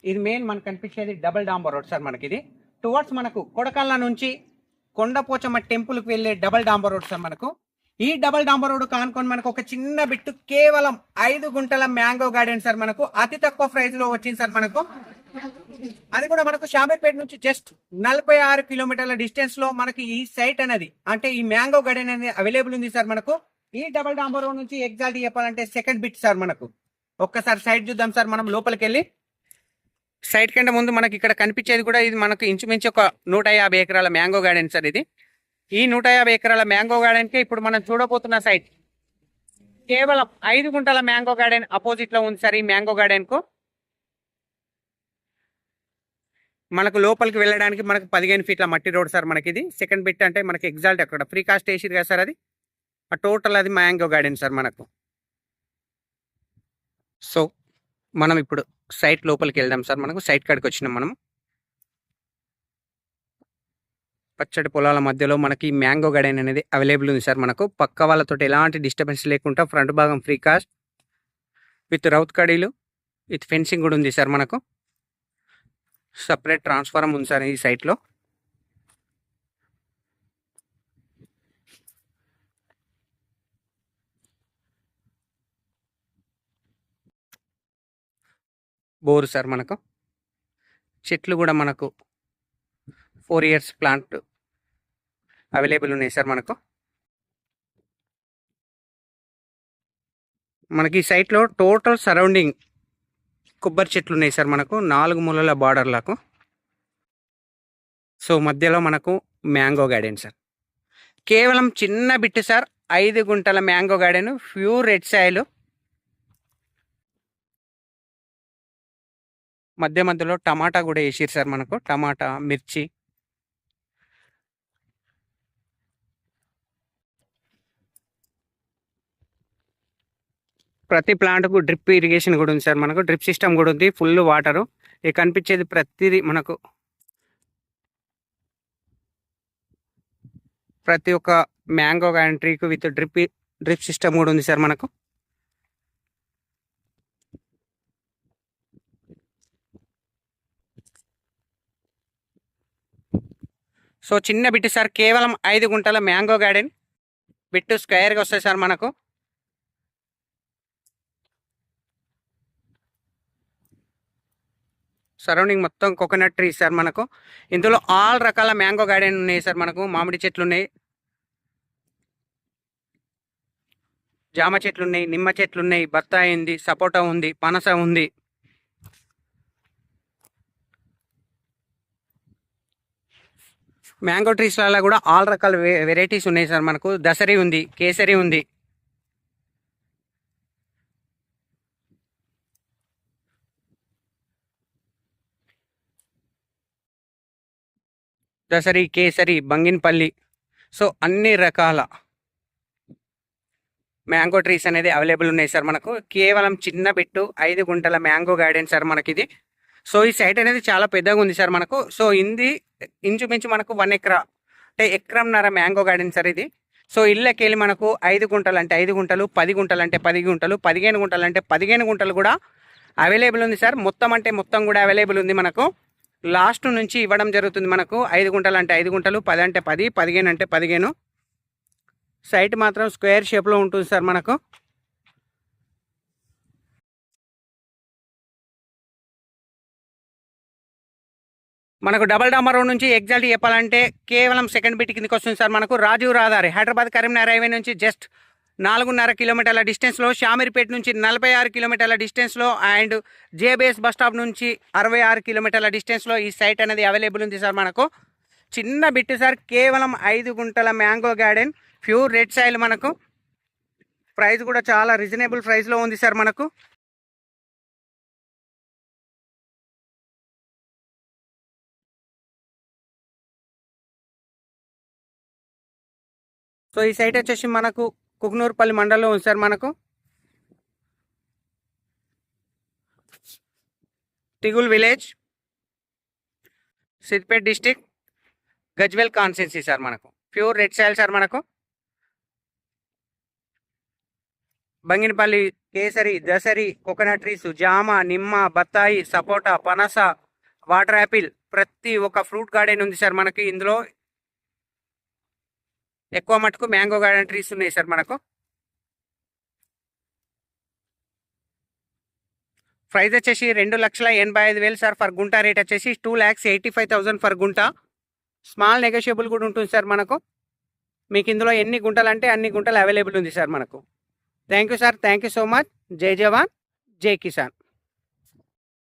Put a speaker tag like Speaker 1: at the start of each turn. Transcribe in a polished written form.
Speaker 1: ఇది మెయిన్ మనకు కనిపించేది డబుల్ డాంబర్ రోడ్ సార్. మనకి ఇది టువర్డ్స్ మనకు కొడకళ్ళ నుంచి కొండపోచమ్మ టెంపుల్కి వెళ్ళే డబుల్ డాంబర్ రోడ్ సార్. మనకు ఈ డబుల్ డాంబర్ రోడ్ కానుకొని మనకు ఒక చిన్న బిట్టు కేవలం 5 గుంటల మ్యాంగో గార్డెన్ సార్. మనకు అతి తక్కువ ప్రైస్ లో వచ్చింది సార్. మనకు అది కూడా మనకు షామీర్పేట నుంచి జస్ట్ 46 కిలోమీటర్ల డిస్టెన్స్ లో మనకి ఈ సైట్ అనేది, అంటే ఈ మ్యాంగో గార్డెన్ అనేది అవైలబుల్ ఉంది సార్. మనకు ఈ డబుల్ డాంబర్ రోడ్ నుంచి ఎగ్జాక్ట్ చెప్పాలంటే సెకండ్ బిట్ సార్. మనకు ఒక్కసారి సైట్ చూద్దాం సార్. మనం లోపలికి వెళ్ళి సైట్ కంటే ముందు మనకి ఇక్కడ కనిపించేది కూడా ఇది మనకు ఇంచుమించు ఒక 150 ఎకరాల మ్యాంగో గార్డెన్ సార్. ఇది ఈ 150 ఎకరాల మ్యాంగో గార్డెన్ కి ఇప్పుడు మనం చూడబోతున్న సైట్ కేవలం 5 గుంటల మ్యాంగో గార్డెన్ అపోజిట్ లో ఉంది సార్. ఈ మ్యాంగో గార్డెన్ కు మనకు లోపలికి వెళ్ళడానికి మనకు 15 ఫీట్ల మట్టి రోడ్ సార్. మనకి ఇది సెకండ్ బిట్ అంటే మనకి ఎగ్జాల్ట్ అక్కడ ఫ్రీ కాస్ట్ వేసిరు కదా సార్. అది ఆ టోటల్ అది మ్యాంగో గార్డెన్ సార్ మనకు. సో మనం ఇప్పుడు సైట్ లోపలికి వెళ్దాం సార్. మనకు సైట్ కాడికి వచ్చినాం మనం. పచ్చడి పొలాల మధ్యలో మనకి మ్యాంగో గార్డెన్ అనేది అవైలబుల్ ఉంది సార్. మనకు పక్క వాళ్ళతో ఎలాంటి డిస్టర్బెన్స్ లేకుండా ఫ్రంట్ భాగం ఫ్రీ కాస్ట్ విత్ రౌత్ కడీలు విత్ ఫెన్సింగ్ కూడా ఉంది సార్. మనకు సపరేట్ ట్రాన్స్ఫార్మర్ ఉంది సార్ ఈ సైట్లో. Bore sir. మనకు చెట్లు కూడా మనకు 4 ఇయర్స్ ప్లాంట్ అవైలబుల్ ఉన్నాయి సార్. మనకి ఈ సైట్లో టోటల్ సరౌండింగ్ కొబ్బరి చెట్లు ఉన్నాయి సార్. మనకు 4 మూలల బార్డర్లకు. సో మధ్యలో మనకు మ్యాంగో గార్డెన్ సార్. కేవలం చిన్న బిట్ సార్. 5 గుంటల mango garden, pure red soil. మధ్యలో టమాటా కూడా వేసిరు సార్. మనకు టమాటా, మిర్చి. ప్రతి ప్లాంట్కు డ్రిప్ ఇరిగేషన్ కూడా ఉంది సార్. మనకు డ్రిప్ సిస్టమ్ కూడా ఉంది. Full water. ఇక కనిపించేది ప్రతిదీ మనకు ప్రతి ఒక్క మ్యాంగో గార్డెన్ ట్రీకు విత్ డ్రిప్ సిస్టమ్ కూడా ఉంది సార్. మనకు సో చిన్న బిట్ సార్. కేవలం 5 గుంటల మ్యాంగో గార్డెన్. బిట్టు స్క్వేర్గా వస్తాయి సార్. మనకు సరౌండింగ్ మొత్తం కోకోనట్ ట్రీ సార్. మనకు ఇందులో ఆల్ రకాల మ్యాంగో గార్డెన్ ఉన్నాయి సార్. మనకు మామిడి చెట్లు ఉన్నాయి, జామ చెట్లు ఉన్నాయి, నిమ్మ చెట్లు ఉన్నాయి, బత్తాయి ఉంది, సపోటా ఉంది, పనస ఉంది. మ్యాంగో ట్రీస్లలో కూడా ఆల్ రకాల వెరైటీస్ ఉన్నాయి సార్. మనకు దసరి ఉంది, కేసరి ఉంది. దసరి, కేసరి, బంగిన్పల్లి. సో అన్ని రకాల మ్యాంగో ట్రీస్ అనేది అవైలబుల్ ఉన్నాయి సార్. మనకు కేవలం చిన్న బిట్టు 5 గుంటల మ్యాంగో గార్డెన్ సార్ మనకి ఇది. సో ఈ సైట్ అనేది చాలా పెద్దగా ఉంది సార్. మనకు సో ఇది ఇంచుమించు మనకు 1 ఎకరా అంటే ఎకరంన్నర మ్యాంగో గార్డెన్ సార్ ఇది. సో ఇళ్ళకి వెళ్ళి మనకు 5 గుంటలు అంటే 5 గుంటలు, 10 గుంటలు అంటే 10 గుంటలు, 15 గుంటలు అంటే 15 గుంటలు కూడా అవైలబుల్ ఉంది సార్. మొత్తం అంటే మొత్తం కూడా అవైలబుల్ ఉంది. మనకు లాస్ట్ నుంచి ఇవ్వడం జరుగుతుంది. మనకు 5 గుంటలు అంటే 5 గుంటలు, 10 అంటే 10, 15 అంటే 15. సైట్ మాత్రం స్క్వేర్ షేప్లో ఉంటుంది సార్. మనకు డబల్ డాంబర్ రోడ్ నుంచి ఎగ్జాక్ట్ చెప్పాలంటే కేవలం సెకండ్ బిట్ కిందకి వస్తుంది సార్. మనకు రాజీవ్ రహదారి హైదరాబాద్ కరీంనగర్ హైవే నుంచి జస్ట్ 4.5 కిలోమీటర్ల డిస్టెన్స్లో, షామీర్పేట నుంచి 46 కిలోమీటర్ల డిస్టెన్స్లో అండ్ జేబీఎస్ బస్ స్టాప్ నుంచి 66 కిలోమీటర్ల డిస్టెన్స్లో ఈ సైట్ అనేది అవైలబుల్ ఉంది సార్. మనకు చిన్న బిట్ సార్. కేవలం 5 గుంటల mango garden, pure red soil. మనకు ప్రైస్ కూడా చాలా రీజనబుల్ ప్రైస్లో ఉంది సార్. మనకు సో ఈ సైట్ వచ్చేసి మనకు కుకునూరుపల్లి మండలంలో ఉంది సార్. మనకు Tigul village, Siddipet district, Gajwel constituency sir. మనకు ప్యూర్ రెడ్ సాయిల్ సార్. మనకు బంగినపల్లి, కేసరి, దసరి, కోకోనట్ ట్రీస్, జామ, నిమ్మ, బత్తాయి, సపోటా, పనస, వాటర్ యాపిల్, ప్రతి ఒక్క ఫ్రూట్ గార్డెన్ ఉంది సార్ మనకి. ఇందులో ఎక్కువ మటుకు మ్యాంగో గార్డెన్ ట్రీస్ ఉన్నాయి సార్ మనకు. ప్రైస్ వచ్చేసి 2,85,000 సార్ ఫర్ గుంట. రేట్ వచ్చేసి 2,85,000 ఫర్ గుంట. స్మాల్ నెగోషియబుల్ కూడా ఉంటుంది సార్ మనకు. మీకు ఇందులో ఎన్ని గుంటలు అంటే అన్ని గుంటలు అవైలబుల్ ఉంది సార్ మనకు. Thank you sir, thank you so much. జై జవాన్, జై కిసాన్.